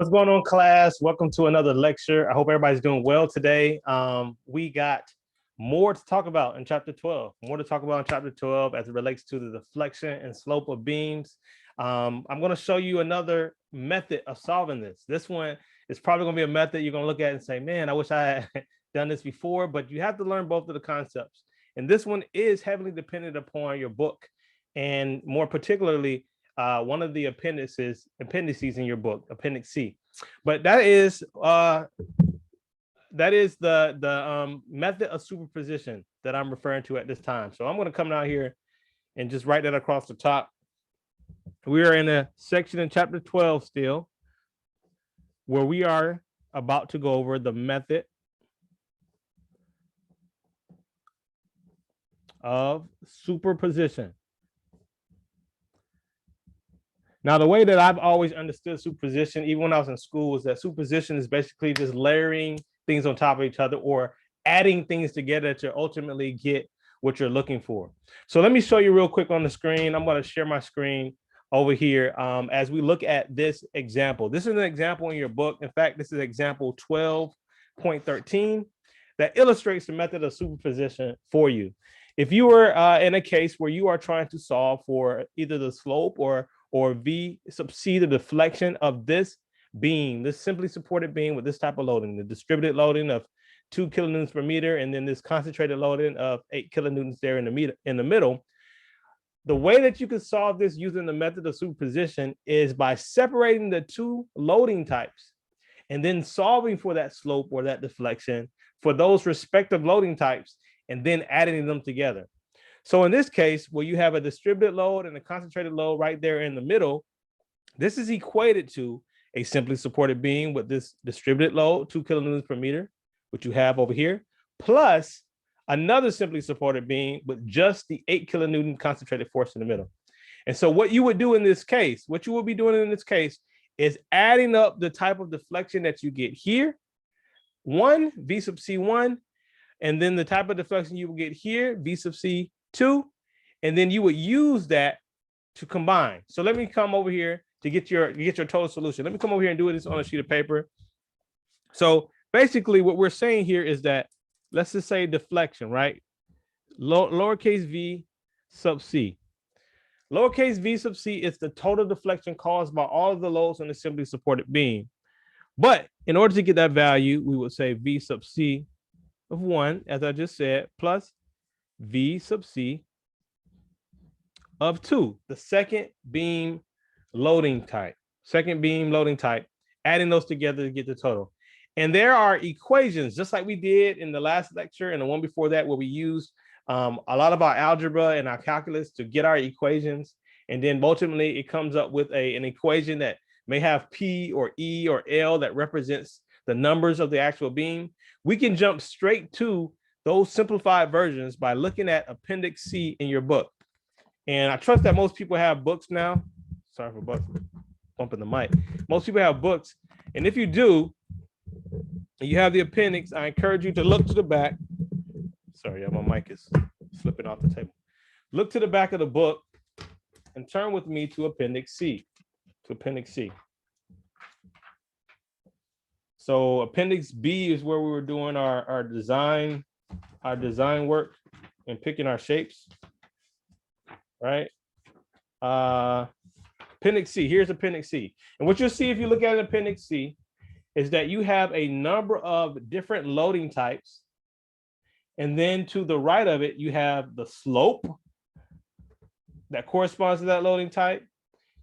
What's going on, class? Welcome to another lecture. I hope everybody's doing well today. We got more to talk about in chapter 12, more to talk about in chapter 12 as it relates to the deflection and slope of beams. I'm going to show you another method of solving this. This one is probably going to be a method you're going to look at and say, man, I wish I had done this before, but you have to learn both of the concepts. And this one is heavily dependent upon your book, and more particularly, one of the appendices in your book, Appendix C. But that is the method of superposition that I'm referring to at this time. So I'm going to come down here and just write that across the top. We are in a section in chapter 12 still, where we are about to go over the method of superposition. Now, the way that I've always understood superposition, even when I was in school, is that superposition is basically just layering things on top of each other or adding things together to ultimately get what you're looking for. So let me show you real quick on the screen. I'm going to share my screen over here as we look at this example. This is an example in your book. In fact, this is example 12.13 that illustrates the method of superposition for you. If you were in a case where you are trying to solve for either the slope or V sub C, the deflection of this beam, this simply supported beam with this type of loading, the distributed loading of 2 kilonewtons per meter, and then this concentrated loading of 8 kilonewtons there in the middle. The way that you can solve this using the method of superposition is by separating the two loading types and then solving for that slope or that deflection for those respective loading types and then adding them together. So in this case, where you have a distributed load and a concentrated load right there in the middle, this is equated to a simply supported beam with this distributed load, 2 kilonewtons per meter, which you have over here, plus another simply supported beam with just the 8 kilonewton concentrated force in the middle. And so what you would do in this case, what you will be doing in this case is adding up the type of deflection that you get here, 1, V sub C1, and then the type of deflection you will get here, V sub C2, and then you would use that to combine. So let me come over here to get your total solution. Let me come over here and do this on a sheet of paper. So basically what we're saying here is that, let's just say deflection, right? Lowercase v sub c. Lowercase v sub c is the total deflection caused by all of the loads on the simply supported beam. But in order to get that value, we would say v sub c of 1, as I just said, plus v sub c of 2, the second beam loading type, adding those together to get the total. And there are equations, just like we did in the last lecture and the one before that, where we used a lot of our algebra and our calculus to get our equations. And then ultimately it comes up with an equation that may have P or E or L that represents the numbers of the actual beam. We can jump straight to those simplified versions by looking at Appendix C in your book. And I trust that most people have books now. Sorry for bumping the mic. Most people have books. And if you do, you have the appendix, I encourage you to look to the back. Sorry, my mic is slipping off the table. Look to the back of the book and turn with me to Appendix C. So Appendix B is where we were doing our design work and picking our shapes, right? Appendix C, here's Appendix C. And what you'll see if you look at Appendix C is that you have a number of different loading types. And then to the right of it, you have the slope that corresponds to that loading type.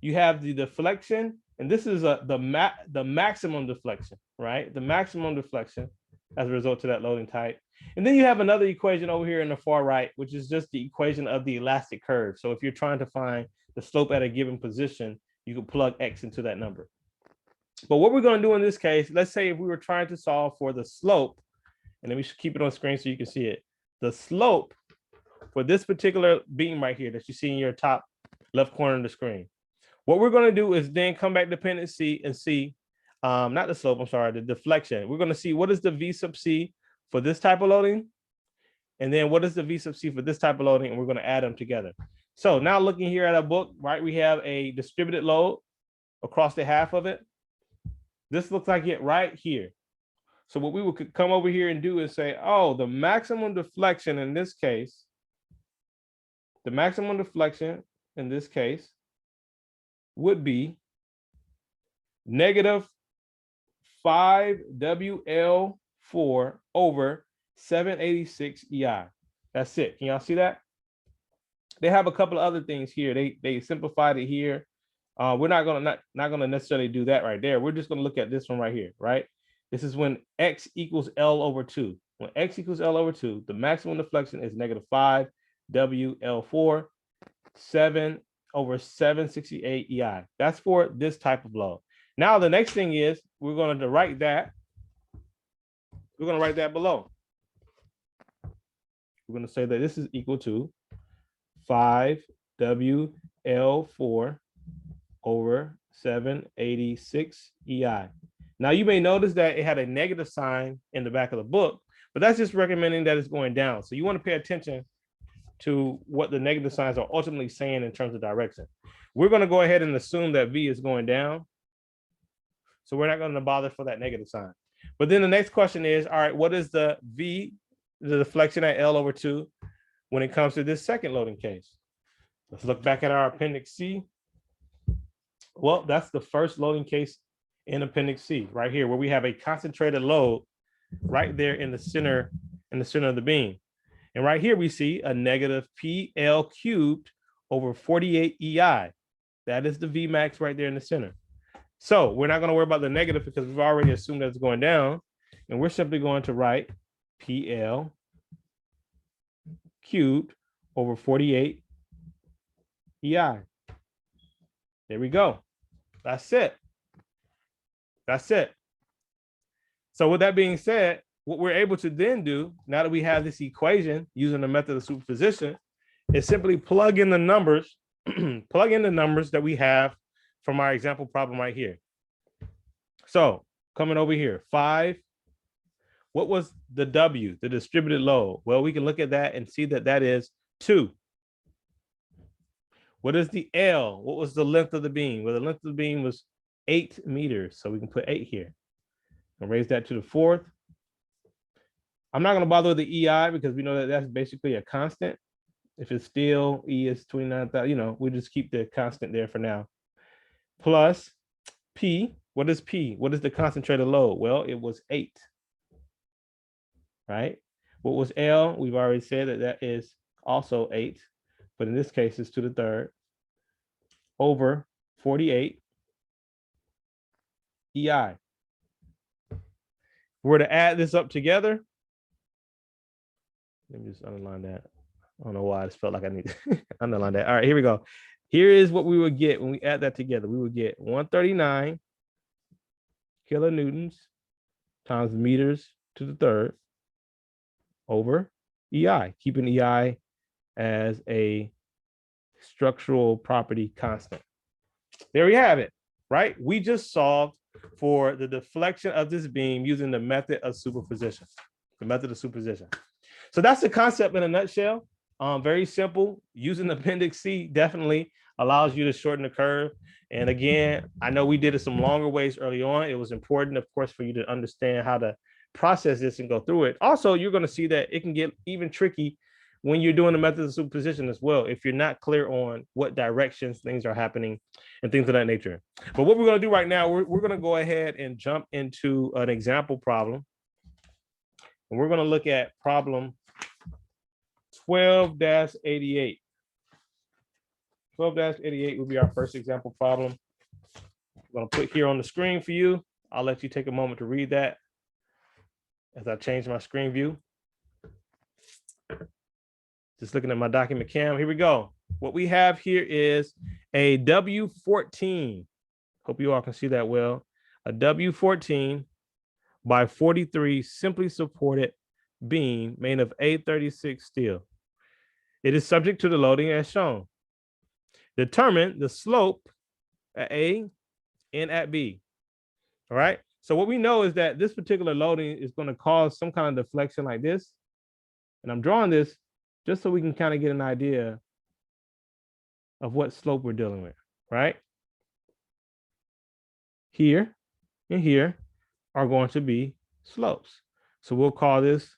You have the deflection, and this is the maximum deflection, right? The maximum deflection as a result of that loading type. And then you have another equation over here in the far right, which is just the equation of the elastic curve. So if you're trying to find the slope at a given position, you can plug X into that number. But what we're going to do in this case, let's say if we were trying to solve for the slope, and let me keep it on screen so you can see it. The slope for this particular beam right here that you see in your top left corner of the screen. What we're going to do is then come back to Appendix C and see, not the slope, I'm sorry, the deflection. We're going to see what is the V sub C for this type of loading, and then what is the V sub C for this type of loading, and we're going to add them together. So now looking here at our book, right, we have a distributed load across the half of it. This looks like it right here. So what we would come over here and do is say, oh, the maximum deflection in this case, would be negative 5WL4 over 786 EI. That's it. Can y'all see that? They have a couple of other things here. They simplified it here. We're not gonna necessarily do that right there. We're just gonna look at this one right here, right? This is when x equals L over 2. When x equals L over 2, the maximum deflection is negative 5 WL4, 7 over 768 EI. That's for this type of load. Now the next thing is we're going to write that. We're going to write that below. We're going to say that this is equal to 5 WL4 over 786 EI. Now you may notice that it had a negative sign in the back of the book, but that's just recommending that it's going down. So you want to pay attention to what the negative signs are ultimately saying in terms of direction. We're going to go ahead and assume that V is going down. So we're not going to bother for that negative sign. But then the next question is, all right, what is the V, the deflection at L over 2 when it comes to this second loading case? Let's look back at our appendix C. Well, that's the first loading case in appendix C right here, where we have a concentrated load right there in the center of the beam. And right here we see a negative PL cubed over 48 EI. That is the Vmax right there in the center. So we're not going to worry about the negative because we've already assumed that it's going down. And we're simply going to write PL cubed over 48 EI. There we go. That's it. That's it. So with that being said, what we're able to then do, now that we have this equation using the method of superposition, is simply plug in the numbers, that we have from our example problem right here. So coming over here, 5. What was the W, the distributed load? Well, we can look at that and see that that is 2. What is the L? What was the length of the beam? Well, the length of the beam was 8 meters. So we can put 8 here and raise that to the 4th. I'm not going to bother with the EI because we know that that's basically a constant. If it's still E is 29,000, we just keep the constant there for now. Plus P. What is P? What is the concentrated load? Well, it was 8. Right? What was L? We've already said that that is also 8, but in this case, it's to the 3rd over 48 EI. If we were to add this up together, let me just underline that. I don't know why I just felt like I need to underline that. All right, here we go. Here is what we would get when we add that together. We would get 139 kilonewtons times meters to the 3rd over EI, keeping EI as a structural property constant. There we have it, right? We just solved for the deflection of this beam using the method of superposition, So that's the concept in a nutshell. Very simple. Using appendix C definitely allows you to shorten the curve. And again, I know we did it some longer ways early on. It was important, of course, for you to understand how to process this and go through it. Also, you're going to see that it can get even tricky when you're doing the method of superposition as well, if you're not clear on what directions things are happening and things of that nature. But what we're going to do right now, we're going to go ahead and jump into an example problem. And we're going to look at problem 12-88. 12-88 will be our first example problem. I'm going to put here on the screen for you. I'll let you take a moment to read that as I change my screen view. Just looking at my document cam. Here we go. What we have here is a W14. Hope you all can see that well. A W14 by 43 simply supported beam made of A36 steel. It is subject to the loading as shown. Determine the slope at A and at B. All right. So what we know is that this particular loading is going to cause some kind of deflection like this. And I'm drawing this just so we can kind of get an idea of what slope we're dealing with, right? Here, and here are going to be slopes. So we'll call this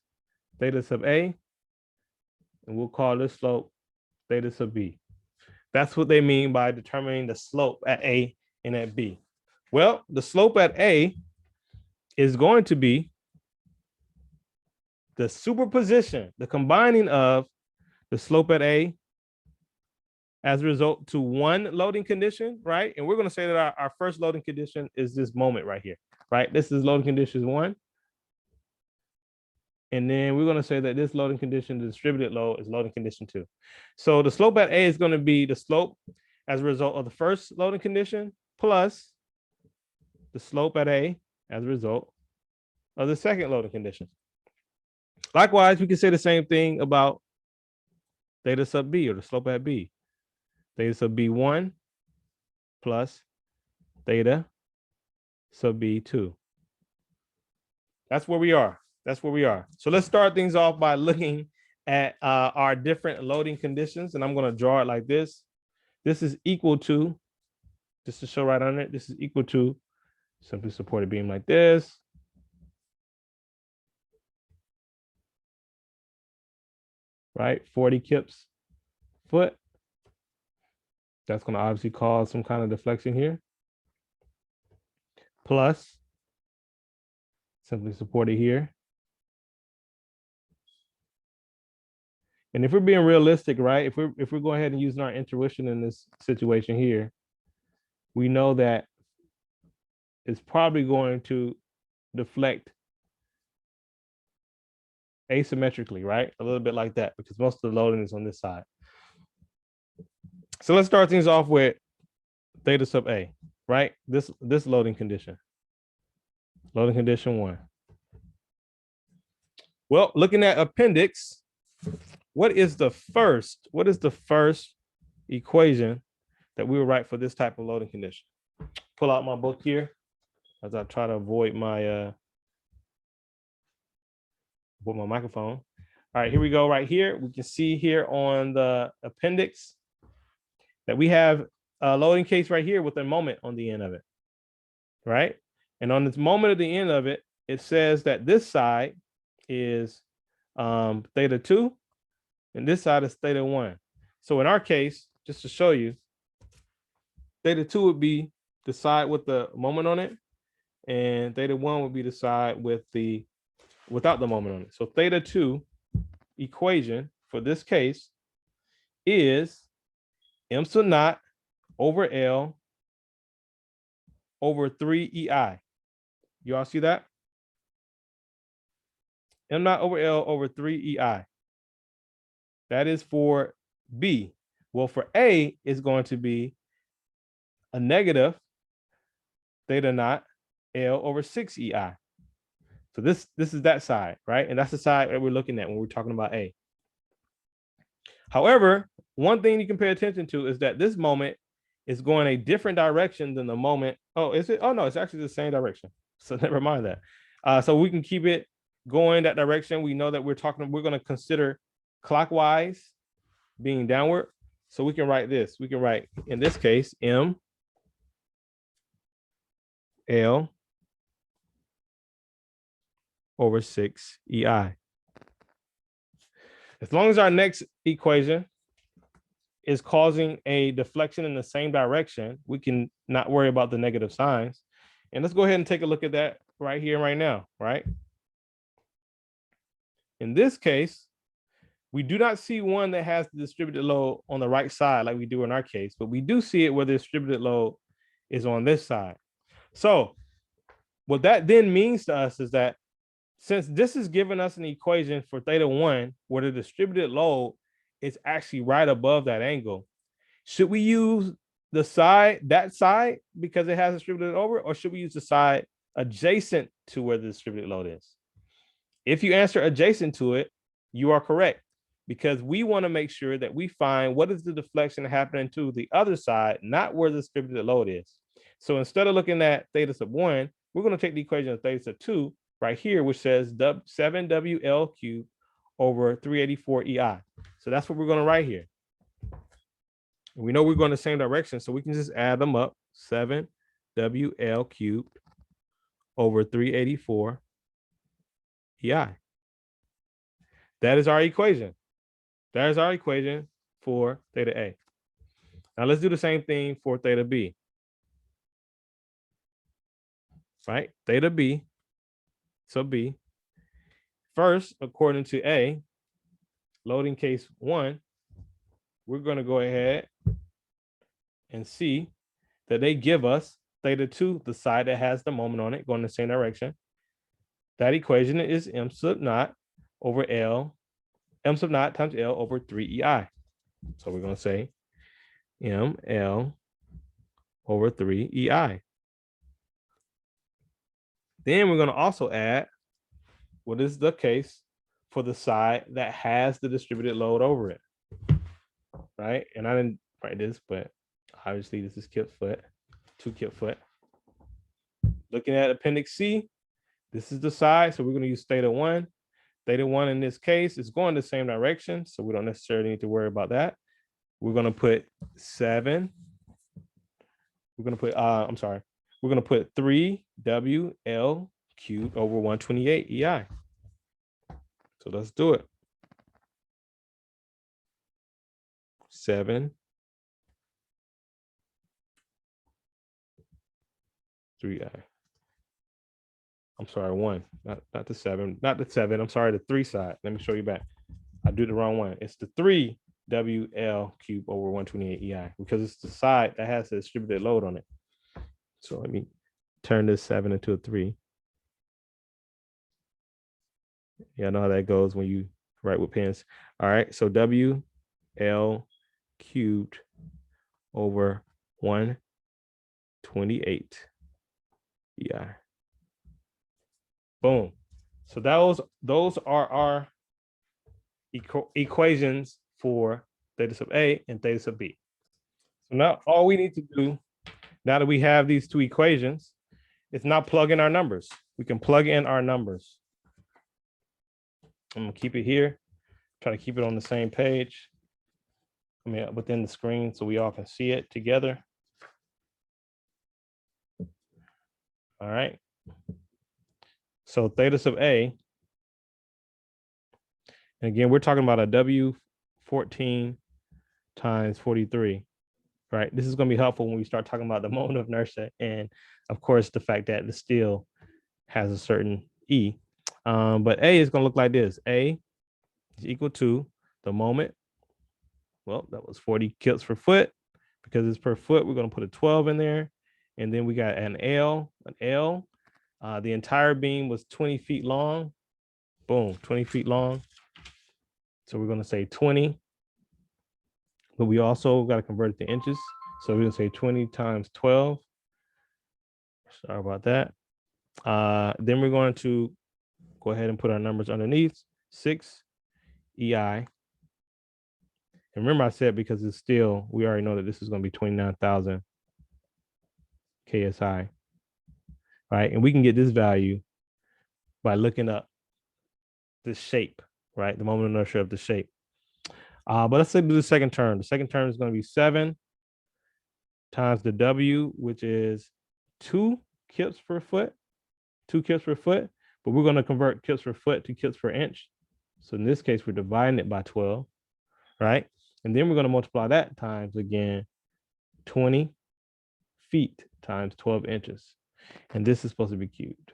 theta sub A, and we'll call this slope theta sub B. That's what they mean by determining the slope at A and at B. Well, the slope at A is going to be the superposition, the combining of the slope at A as a result to one loading condition, right? And we're going to say that our first loading condition is this moment right here, right? This is loading condition 1. And then we're going to say that this loading condition, the distributed load, is loading condition 2. So the slope at A is going to be the slope as a result of the first loading condition plus the slope at A as a result of the second loading condition. Likewise, we can say the same thing about theta sub B, or the slope at B. Theta sub B1 plus theta sub B2. That's where we are. That's where we are. So let's start things off by looking at our different loading conditions. And I'm going to draw it like this. This is equal to, just to show right on it, this is equal to simply supported beam like this. Right, 40 kips foot. That's going to obviously cause some kind of deflection here. Plus, simply supported here. And if we're being realistic, right, if we're going ahead and using our intuition in this situation here, we know that it's probably going to deflect asymmetrically, right? A little bit like that, because most of the loading is on this side. So let's start things off with theta sub A, right? This loading condition. Loading condition 1. Well, looking at appendix, what is the first equation that we will write for this type of loading condition? Pull out my book here as I try to avoid my microphone. All right, here we go. Right here, we can see here on the appendix that we have a loading case right here with a moment on the end of it, right? And on this moment at the end of it, it says that this side is theta 2, and this side is theta 1. So in our case, just to show you, theta 2 would be the side with the moment on it, and theta 1 would be the side without the moment on it. So theta 2 equation for this case is m sub naught over L over 3 EI. You all see that? M naught over L over 3 EI. That is for B. Well, for A, it's going to be a negative theta naught L over 6 EI. So this is that side, right? And that's the side that we're looking at when we're talking about A. However, one thing you can pay attention to is that this moment is going a different direction than the moment. Oh, is it? Oh, no, it's actually the same direction. So never mind that. So we can keep it going that direction. We know that we're going to consider clockwise being downward. So we can write this. We can write, in this case, M L over 6 EI. As long as our next equation is causing a deflection in the same direction, we can not worry about the negative signs. And let's go ahead and take a look at that right here, right now, right? In this case, we do not see one that has the distributed load on the right side like we do in our case, but we do see it where the distributed load is on this side. So what that then means to us is that since this is giving us an equation for theta 1 where the distributed load is actually right above that angle, should we use that side because it has distributed over, or should we use the side adjacent to where the distributed load is? If you answer adjacent to it, you are correct, because we want to make sure that we find what is the deflection happening to the other side, not where the distributed load is. So instead of looking at theta sub 1, we're going to take the equation of theta sub 2 right here, which says 7WL cubed over 384 EI. So that's what we're going to write here. We know we're going the same direction, so we can just add them up. 7WL cubed over 384 EI. That is our equation. That is our equation for theta A. Now let's do the same thing for theta B. Right? Theta B sub B. First, according to A, loading case 1, we're going to go ahead and see that they give us theta 2, the side that has the moment on it, going in the same direction. That equation is m sub naught over L, m sub naught times L over 3EI. So we're going to say ML over 3EI. Then we're going to also add what is the case for the side that has the distributed load over it, right? And I didn't write this, but obviously this is Kip's foot, 2 Kip foot. Looking at appendix C, this is the side, so we're going to use theta 1. Theta 1 in this case is going the same direction, so we don't necessarily need to worry about that. We're going to put 7. We're going to put, we're going to put 3WL cubed over 128 EI. So let's do it. 7, 3I. I'm sorry, 1, not the 7, not the 7. I'm sorry, the 3 side. Let me show you back. I did the wrong one. It's the 3WL cubed over 128 EI because it's the side that has the distributed load on it. So let me turn this 7 into a 3. Yeah, I know how that goes when you write with pens. All right, so WL cubed over 128 EI. Boom. So those are our equations for theta sub A and theta sub B. So now all we need to do, now that we have these 2 equations, is now plug in our numbers. We can plug in our numbers. I'm gonna keep it here, try to keep it on the same page. I mean, within the screen so we all can see it together. All right. So theta sub A, and again, we're talking about a W14 times 43, right? This is going to be helpful when we start talking about the moment of inertia and, of course, the fact that the steel has a certain E. But A is going to look like this. A is equal to the moment. Well, that was 40 kips per foot. Because it's per foot, we're going to put a 12 in there. And then we got an L. The entire beam was 20 feet long. Boom, 20 feet long. So we're going to say 20. But we also got to convert it to inches. So we're going to say 20 times 12. Sorry about that. Then we're going to go ahead and put our numbers underneath. 6 EI. And remember I said because it's steel, we already know that this is going to be 29,000 KSI. Right? And we can get this value by looking up the shape, right? The moment of inertia of the shape. But let's say do the second term. The second term is going to be 7 times the W, which is 2 kips per foot, 2 kips per foot. But we're going to convert kips per foot to kips per inch. So in this case, we're dividing it by 12, right? And then we're going to multiply that times, again, 20 feet times 12 inches. And this is supposed to be cubed.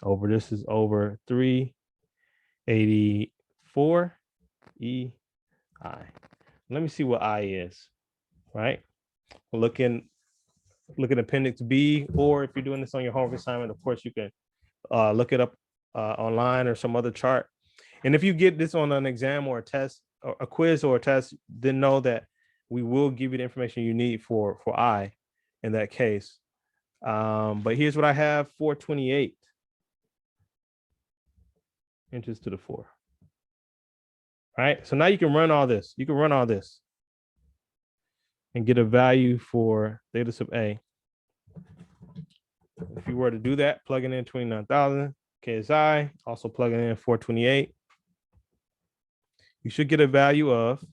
This is over 384 EI. Let me see what I is, right? Look at appendix B, or if you're doing this on your homework assignment, of course you can look it up online or some other chart. And if you get this on an exam or a test, or a quiz or a test, then know that we will give you the information you need for I in that case. But here's what I have: 428 inches to the 4. All right, so now you can run all this. You can run all this and get a value for theta sub A. If you were to do that, plugging in 29,000 KSI, also plugging in 428, you should get a value of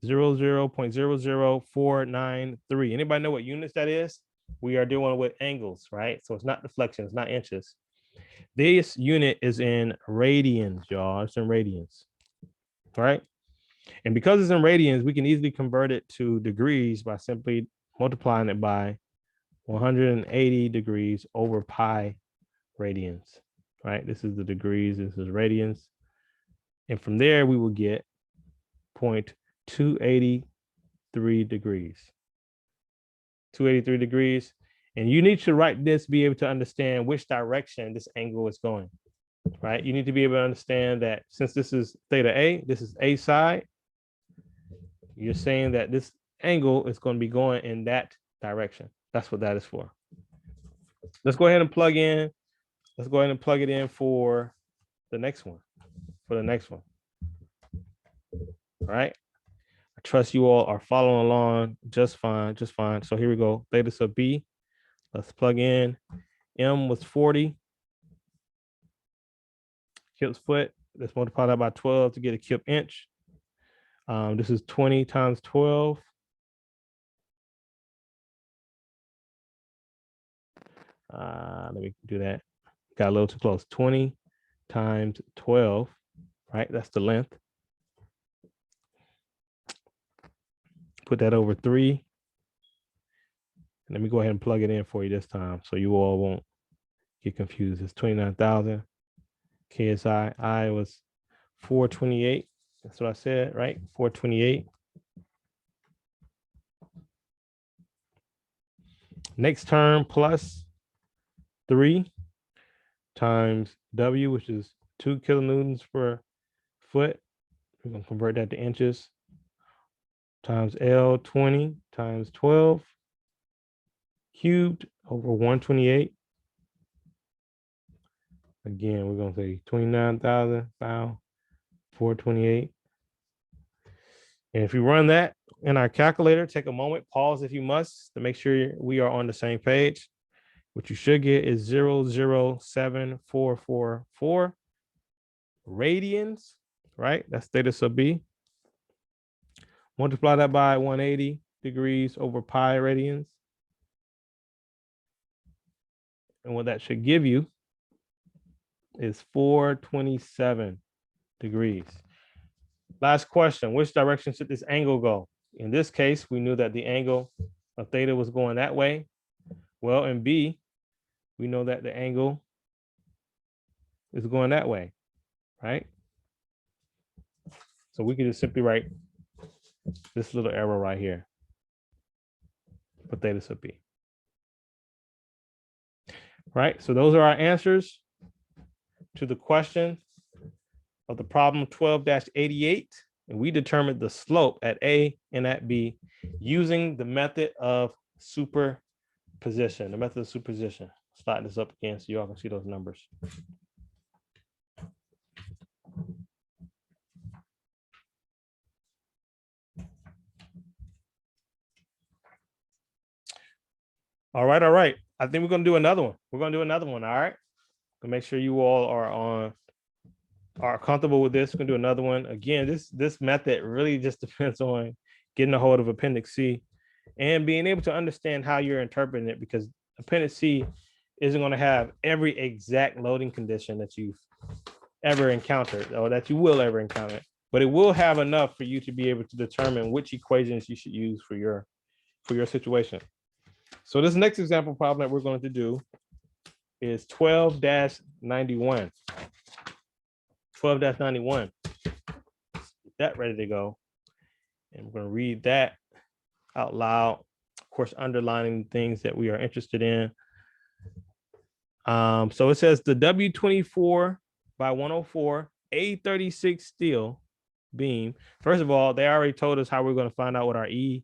0.00493. Anybody know what units that is? We are dealing with angles, right? So it's not deflection, it's not inches. This unit is in radians, y'all. It's in radians, right? And because it's in radians, we can easily convert it to degrees by simply multiplying it by 180 degrees over pi radians, right? This is the degrees, this is radians. And from there, we will get 0.283 degrees. 283 degrees. And you need to write this, be able to understand which direction this angle is going, right? You need to be able to understand that since this is theta A, this is A side, you're saying that this angle is going to be going in that direction. That's what that is for. Let's go ahead and plug in. Let's go ahead and plug it in for the next one. For the next one. All right. I trust you all are following along just fine, just fine. So here we go. Theta sub B. Let's plug in. M was 40 cubes foot. Let's multiply that by 12 to get a cube inch. This is 20 times 12. Let me do that. Got a little too close. 20 times 12, right? That's the length. Put that over 3. Let me go ahead and plug it in for you this time so you all won't get confused. It's 29,000 KSI. I was 428. That's what I said, right? 428. Next term plus 3 times W, which is 2 kilonewtons per foot. We're going to convert that to inches. Times L, 20 times 12 cubed over 128. Again, we're going to say 29,000 pound 428. And if you run that in our calculator, take a moment, pause if you must, to make sure we are on the same page. What you should get is 0.07444 radians, right? That's theta sub B. Multiply that by 180 degrees over pi radians. And what that should give you is 427 degrees. Last question, which direction should this angle go? In this case, we knew that the angle of theta was going that way. Well, in B, we know that the angle is going that way, right? So we can just simply write this little arrow right here for theta sub B. Right, so those are our answers to the question of the problem 12-88. And we determined the slope at A and at B using the method of superposition, the method of superposition. Slide this up again so you all can see those numbers. All right, all right. I think we're going to do another one. We're going to do another one, all right? To make sure you all are comfortable with this. We're going to do another one. Again, this method really just depends on getting a hold of Appendix C and being able to understand how you're interpreting it, because Appendix C isn't going to have every exact loading condition that you've ever encountered or that you will ever encounter, but it will have enough for you to be able to determine which equations you should use for your situation. So this next example problem that we're going to do is 12-91. 12-91. Get that ready to go. And we're going to read that out loud. Of course, underlining things that we are interested in. So it says the W24 by 104 A36 steel beam. First of all, they already told us how we're going to find out what our E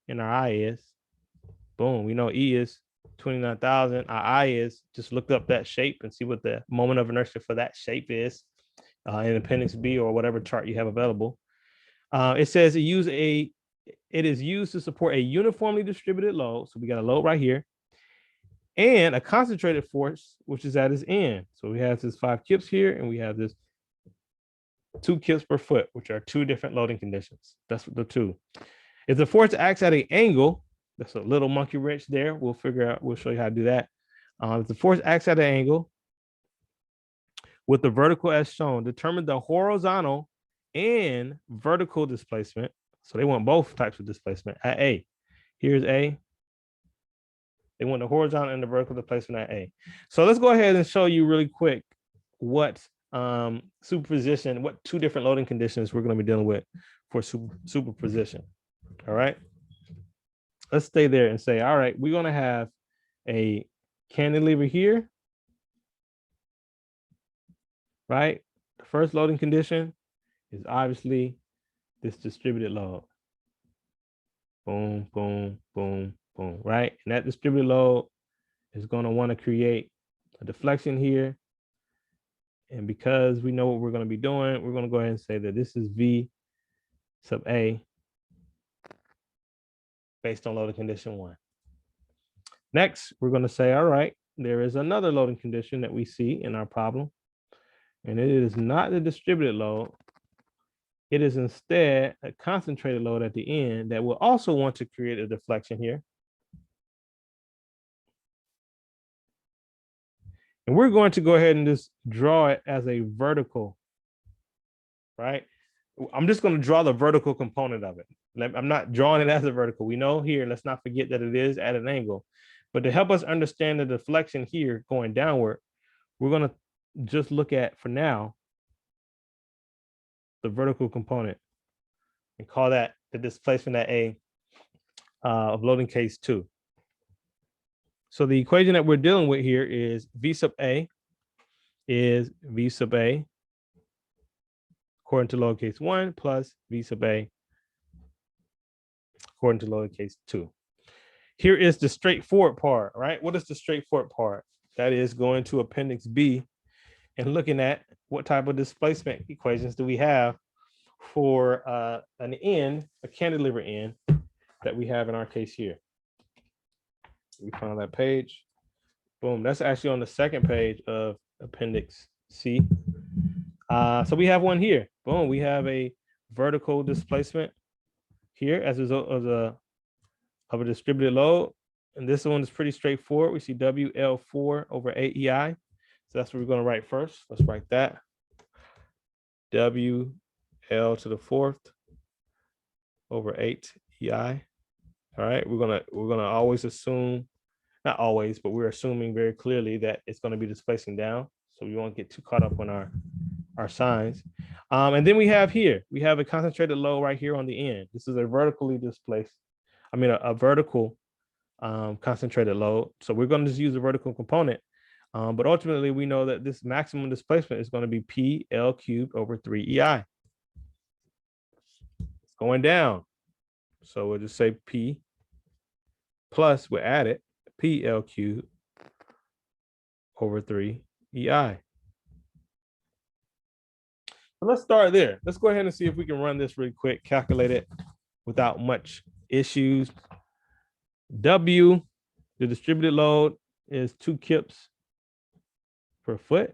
and our I is. Boom, we know E is 29,000. Our I is, just look up that shape and see what the moment of inertia for that shape is in Appendix B or whatever chart you have available. It says it is used to support a uniformly distributed load. So we got a load right here and a concentrated force, which is at its end. So we have this 5 kips here and we have this 2 kips per foot, which are 2 different loading conditions. That's the 2. If the force acts at an angle, that's a little monkey wrench there. We'll show you how to do that. If the force acts at an angle with the vertical as shown, determine the horizontal and vertical displacement. So they want both types of displacement at A. Here's A. They want the horizontal and the vertical displacement at A. So let's go ahead and show you really quick what superposition, what 2 different loading conditions we're going to be dealing with for superposition. All right. Let's stay there and say, all right, we're going to have a cantilever here, right? The first loading condition is obviously this distributed load. Boom, boom, boom, boom, right? And that distributed load is going to want to create a deflection here. And because we know what we're going to be doing, we're going to go ahead and say that this is V sub A based on loading condition 1. Next, we're going to say, all right, there is another loading condition that we see in our problem. And it is not the distributed load. It is instead a concentrated load at the end that will also want to create a deflection here. And we're going to go ahead and just draw it as a vertical, right? I'm just going to draw the vertical component of it. I'm not drawing it as a vertical. We know here, let's not forget that it is at an angle. But to help us understand the deflection here going downward, we're going to just look at, for now, the vertical component and call that the displacement at A of loading case 2. So the equation that we're dealing with here is V sub A is V sub A according to load case 1 plus V sub A according to load case 2. Here is the straightforward part, right? What is the straightforward part? That is going to Appendix B and looking at what type of displacement equations do we have for an end, a cantilever end that we have in our case here. We found that page. Boom, that's actually on the second page of Appendix C. So we have one here. Boom, we have a vertical displacement here as a result of a distributed load. And this one is pretty straightforward. We see WL4 over 8 EI. So that's what we're going to write first. Let's write that. WL to the 4th over 8 EI. All right, we're gonna always assume, not always, but we're assuming very clearly that it's going to be displacing down. So we won't get too caught up on our signs. And then we have a concentrated load right here on the end. This is a vertically displaced, a vertical concentrated load. So we're going to just use the vertical component. But ultimately, we know that this maximum displacement is going to be PL cubed over 3 EI. It's going down. So we'll just say P plus, we'll add it, PL cubed over 3 EI. So let's start there. Let's go ahead and see if we can run this really quick, calculate it without much issues. W, the distributed load, is 2 kips per foot,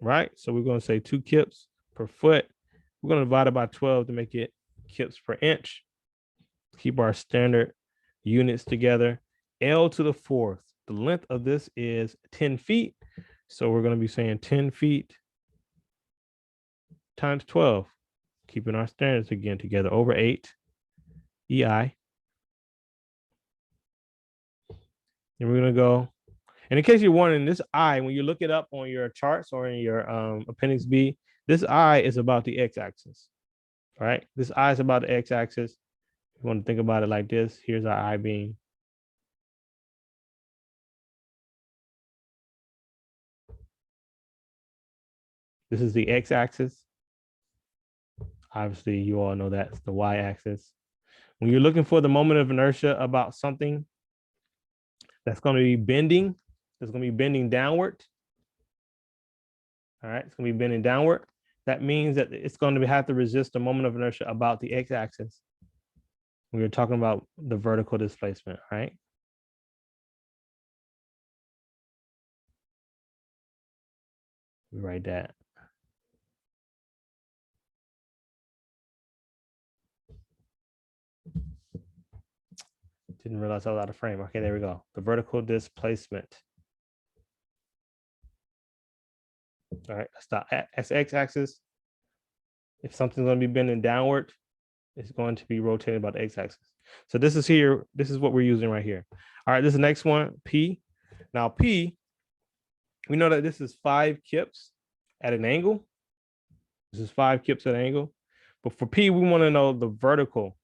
right? So we're going to say 2 kips per foot. We're going to divide it by 12 to make it kips per inch. Keep our standard units together. L to the 4th. The length of this is 10 feet. So we're going to be saying 10 feet times 12, keeping our standards again together, over 8 EI. And we're going to go, and in case you're wondering, this I, when you look it up on your charts or in your Appendix B, this I is about the x-axis, right? This I is about the x-axis. You want to think about it like this. Here's our I beam. This is the x-axis. Obviously, you all know that's the y-axis. When you're looking for the moment of inertia about something that's going to be bending, it's going to be bending downward. All right, it's going to be bending downward. That means that it's going to have to resist the moment of inertia about the x-axis. We were talking about the vertical displacement, right? We write that. Didn't realize I was out of frame. Okay, there we go. The vertical displacement. All right, stop. That's x-axis. If something's going to be bending downward, it's going to be rotated by the x-axis. So this is here. This is what we're using right here. All right, this is the next one, P. Now P, we know that this is 5 kips at an angle. This is 5 kips at an angle. But for P, we want to know the vertical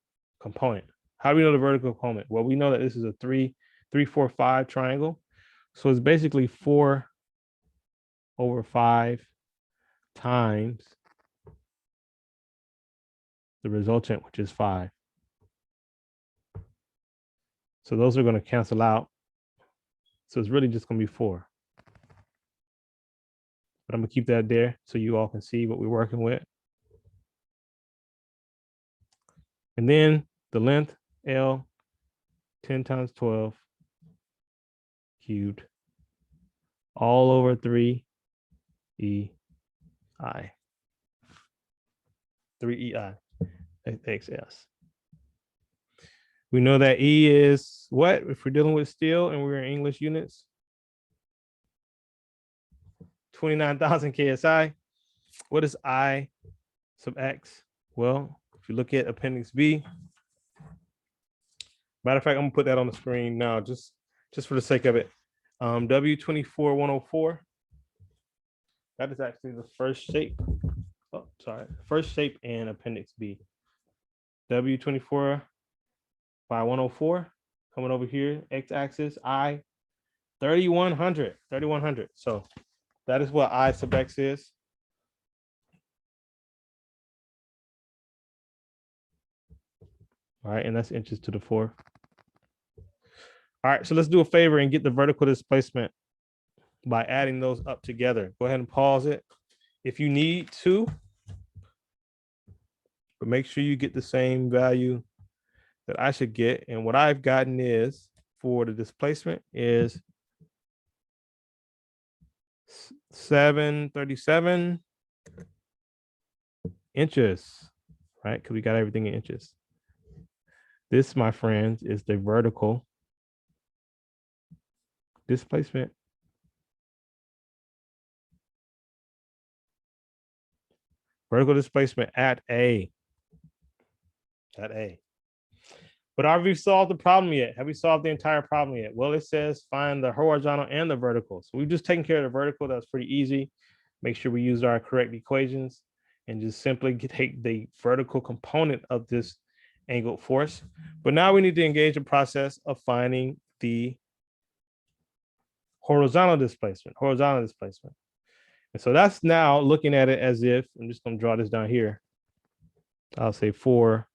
component. How do we know the vertical component? Well, we know that this is a 3, 4, 5 triangle. So it's basically 4 over 5 times the resultant, which is 5. So those are going to cancel out. So it's really just going to be 4. But I'm going to keep that there so you all can see what we're working with. And then the length, L, 10 times 12 cubed, all over 3 EI. 3 EI, XS. We know that E is what? If we're dealing with steel and we're in English units, 29,000 KSI. What is I sub X? Well, if you look at Appendix B, matter of fact, I'm gonna put that on the screen now, just for the sake of it. W24104. That is actually the first shape. Oh, sorry, first shape in Appendix B. W24 by 104 coming over here, x-axis, I 3100. So that is what I sub X is. All right, and that's inches to the 4. All right, so let's do a favor and get the vertical displacement by adding those up together. Go ahead and pause it if you need to, but make sure you get the same value that I should get. And what I've gotten is, for the displacement, is 737 inches, right? Because we got everything in inches. This, my friends, is the vertical displacement. Vertical displacement at A. At A. But have we solved the problem yet? Have we solved the entire problem yet? Well, it says find the horizontal and the vertical. So we've just taken care of the vertical. That's pretty easy. Make sure we use our correct equations and just simply take the vertical component of this angled force. But now we need to engage the process of finding the horizontal displacement. And so that's now looking at it as if, I'm just going to draw this down here. I'll say for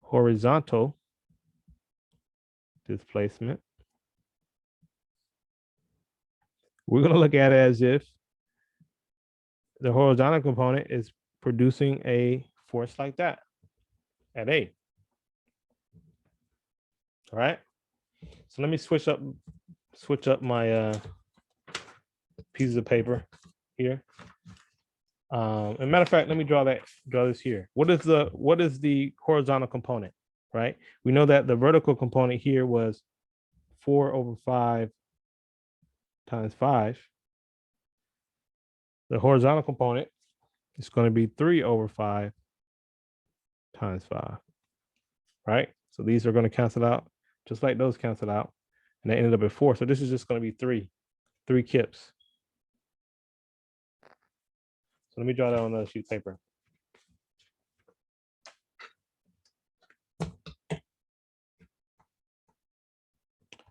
horizontal displacement, we're going to look at it as if the horizontal component is producing a force like that at A. All right. So let me switch up my pieces of paper here. And matter of fact, let me draw this here. What is the horizontal component, right? We know that the vertical component here was 4 over 5 times 5. The horizontal component is going to be 3 over 5 times 5, right? So these are going to cancel out just like those cancel out, and they ended up at 4. So this is just going to be 3 kips. So let me draw that on another sheet of paper.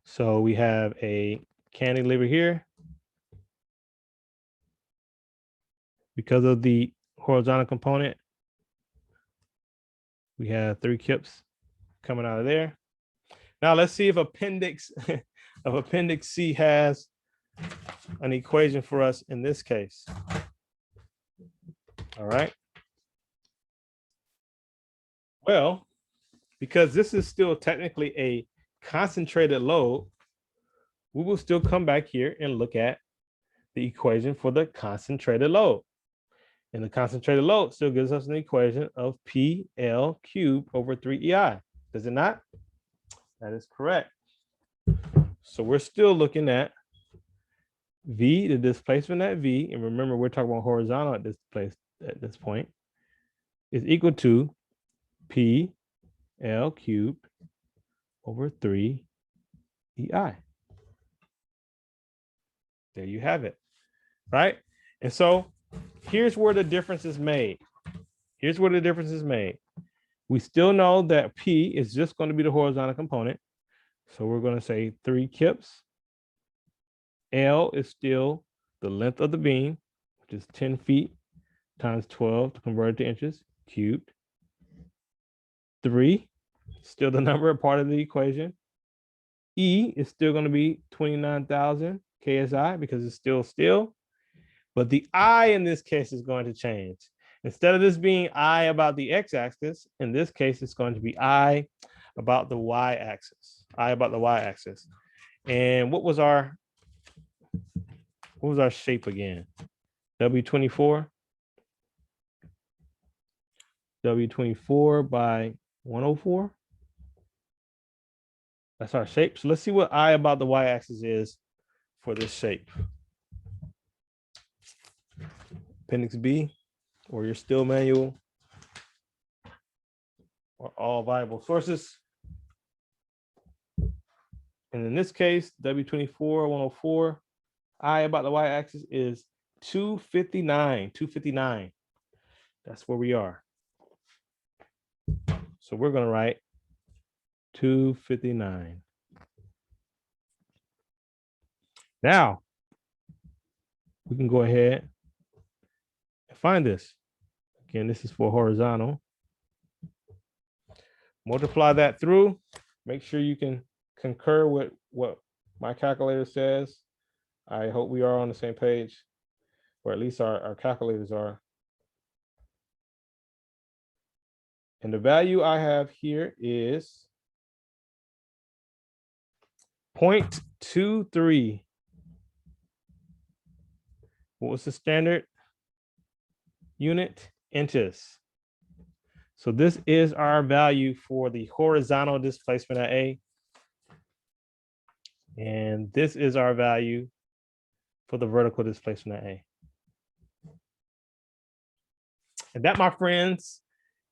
So we have a cantilever here. Because of the horizontal component, we have 3 kips coming out of there. Now let's see if appendix C has an equation for us in this case. All right. Well, because this is still technically a concentrated load, we will still come back here and look at the equation for the concentrated load. And the concentrated load still gives us an equation of PL cubed over 3EI. Is it not? That is correct. So we're still looking at V, the displacement at V, and remember we're talking about horizontal at this place at this point, is equal to P L cubed over 3 EI. There you have it, right? And so here's where the difference is made. Here's where the difference is made. We still know that P is just going to be the horizontal component. So we're going to say 3 kips. L is still the length of the beam, which is 10 feet times 12 to convert it to inches cubed. 3, still the number, part of the equation. E is still going to be 29,000 KSI because it's still steel. But the I in this case is going to change. Instead of this being I about the x-axis, in this case, it's going to be I about the y-axis. I about the y-axis. And what was our shape again? W24. W24 by 104. That's our shape. So let's see what I about the y-axis is for this shape. Appendix B, or your steel manual, or all viable sources. And in this case, W24, 104, I about the y-axis is 259, 259. That's where we are. So we're going to write 259. Now, we can go ahead and find this. Again, this is for horizontal. Multiply that through. Make sure you can concur with what my calculator says. I hope we are on the same page, or at least our calculators are. And the value I have here is 0.23. What was the standard unit? Inches. So this is our value for the horizontal displacement at A. And this is our value for the vertical displacement at A. And that, my friends,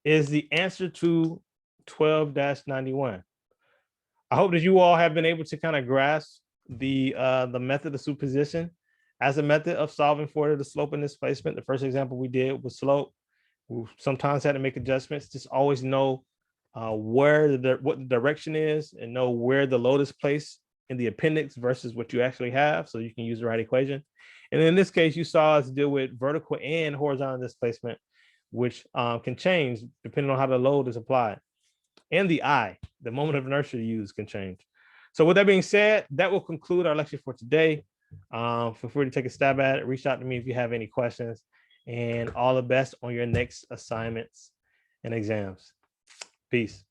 is the answer to 12-91. I hope that you all have been able to kind of grasp the method of superposition as a method of solving for the slope and displacement. The first example we did was slope. We sometimes had to make adjustments. Just always know what the direction is and know where the load is placed in the appendix versus what you actually have, so you can use the right equation. And in this case, you saw us deal with vertical and horizontal displacement, which can change depending on how the load is applied. And the moment of inertia used can change. So with that being said, that will conclude our lecture for today. Feel free to take a stab at it. Reach out to me if you have any questions. And all the best on your next assignments and exams. Peace.